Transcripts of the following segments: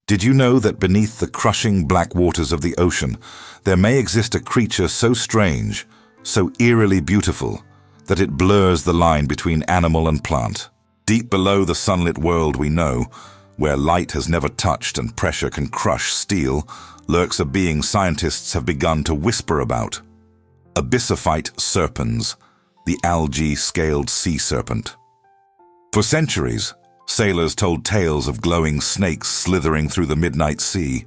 Did you know that beneath the crushing black waters of the ocean, there may exist a creature so strange, so eerily beautiful, that it blurs the line between animal and plant? Deep below the sunlit world we know, where light has never touched and pressure can crush steel, lurks a being scientists have begun to whisper about. Abyssophyte Serpens, the Algae-Scaled Sea Serpent. For centuries, sailors told tales of glowing snakes slithering through the midnight sea,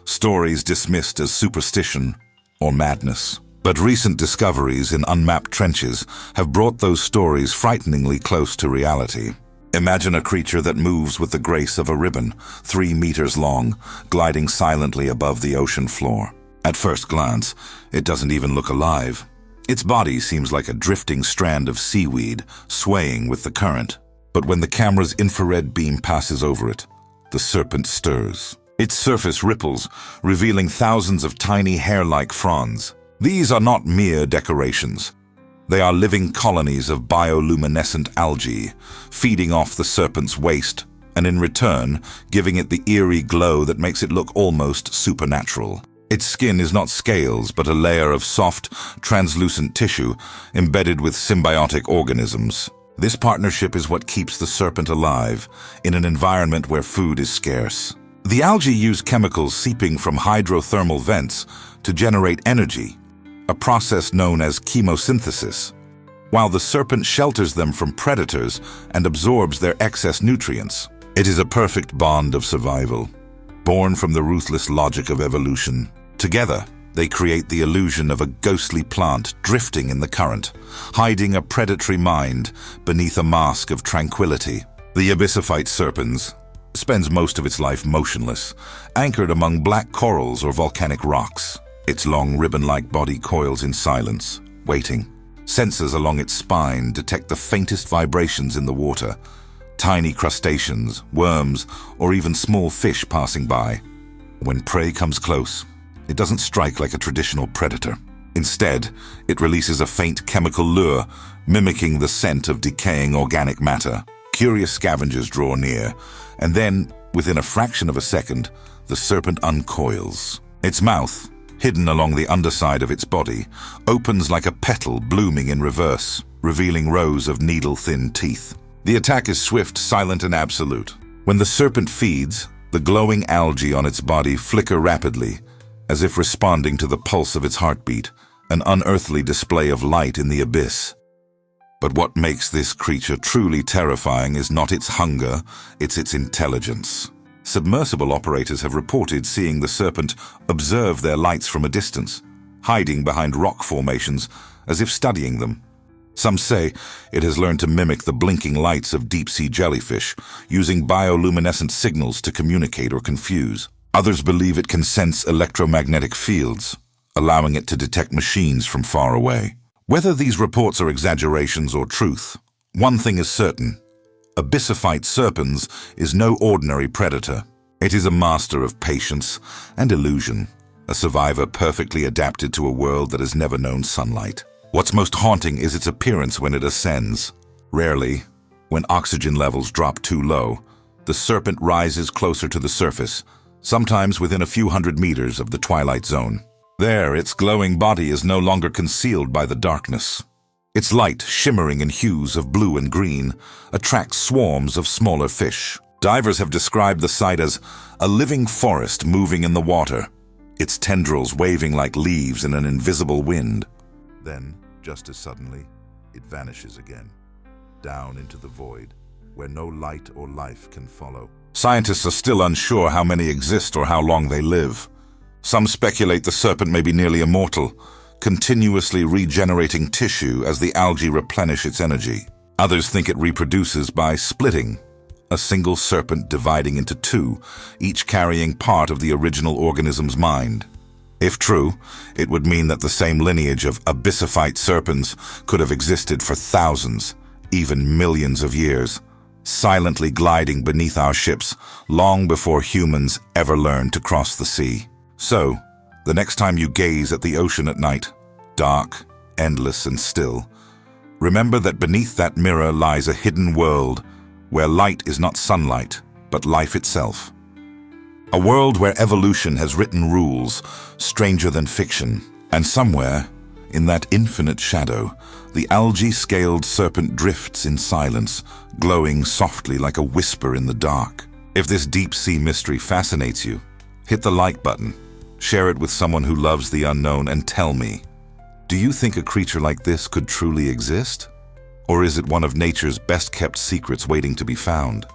stories dismissed as superstition or madness. But recent discoveries in unmapped trenches have brought those stories frighteningly close to reality. Imagine a creature that moves with the grace of a ribbon, 3 meters long, gliding silently above the ocean floor. At first glance, it doesn't even look alive. Its body seems like a drifting strand of seaweed, swaying with the current. But when the camera's infrared beam passes over it, the serpent stirs. Its surface ripples, revealing thousands of tiny hair-like fronds. These are not mere decorations. They are living colonies of bioluminescent algae, feeding off the serpent's waste, and in return, giving it the eerie glow that makes it look almost supernatural. Its skin is not scales, but a layer of soft, translucent tissue embedded with symbiotic organisms. This partnership is what keeps the serpent alive in an environment where food is scarce. The algae use chemicals seeping from hydrothermal vents to generate energy, a process known as chemosynthesis, while the serpent shelters them from predators and absorbs their excess nutrients. It is a perfect bond of survival, born from the ruthless logic of evolution. Together, they create the illusion of a ghostly plant drifting in the current, hiding a predatory mind beneath a mask of tranquility. The Abyssophyte Serpens spends most of its life motionless, anchored among black corals or volcanic rocks. Its long ribbon-like body coils in silence, waiting. Sensors along its spine detect the faintest vibrations in the water, tiny crustaceans, worms, or even small fish passing by. When prey comes close, it doesn't strike like a traditional predator. Instead, it releases a faint chemical lure, mimicking the scent of decaying organic matter. Curious scavengers draw near, and then, within a fraction of a second, the serpent uncoils. Its mouth, hidden along the underside of its body, opens like a petal blooming in reverse, revealing rows of needle-thin teeth. The attack is swift, silent, and absolute. When the serpent feeds, the glowing algae on its body flicker rapidly, as if responding to the pulse of its heartbeat, an unearthly display of light in the abyss. But what makes this creature truly terrifying is not its hunger, it's its intelligence. Submersible operators have reported seeing the serpent observe their lights from a distance, hiding behind rock formations as if studying them. Some say it has learned to mimic the blinking lights of deep-sea jellyfish, using bioluminescent signals to communicate or confuse. Others believe it can sense electromagnetic fields, allowing it to detect machines from far away. Whether these reports are exaggerations or truth, one thing is certain: Abyssophyte Serpens is no ordinary predator. It is a master of patience and illusion, a survivor perfectly adapted to a world that has never known sunlight. What's most haunting is its appearance when it ascends. Rarely, when oxygen levels drop too low, the serpent rises closer to the surface, sometimes within a few hundred meters of the twilight zone. There, its glowing body is no longer concealed by the darkness. Its light, shimmering in hues of blue and green, attracts swarms of smaller fish. Divers have described the sight as a living forest moving in the water, its tendrils waving like leaves in an invisible wind. Then, just as suddenly, it vanishes again, down into the void, where no light or life can follow. Scientists are still unsure how many exist or how long they live. Some speculate the serpent may be nearly immortal, continuously regenerating tissue as the algae replenish its energy. Others think it reproduces by splitting, a single serpent dividing into two, each carrying part of the original organism's mind. If true, it would mean that the same lineage of Abyssophyte Serpens could have existed for thousands, even millions of years, silently gliding beneath our ships long before humans ever learned to cross the sea. So, the next time you gaze at the ocean at night, dark, endless, and still, remember that beneath that mirror lies a hidden world where light is not sunlight, but life itself. A world where evolution has written rules, stranger than fiction. And somewhere, in that infinite shadow, the algae-scaled serpent drifts in silence, glowing softly like a whisper in the dark. If this deep-sea mystery fascinates you, hit the like button, share it with someone who loves the unknown, and tell me, do you think a creature like this could truly exist? Or is it one of nature's best-kept secrets waiting to be found?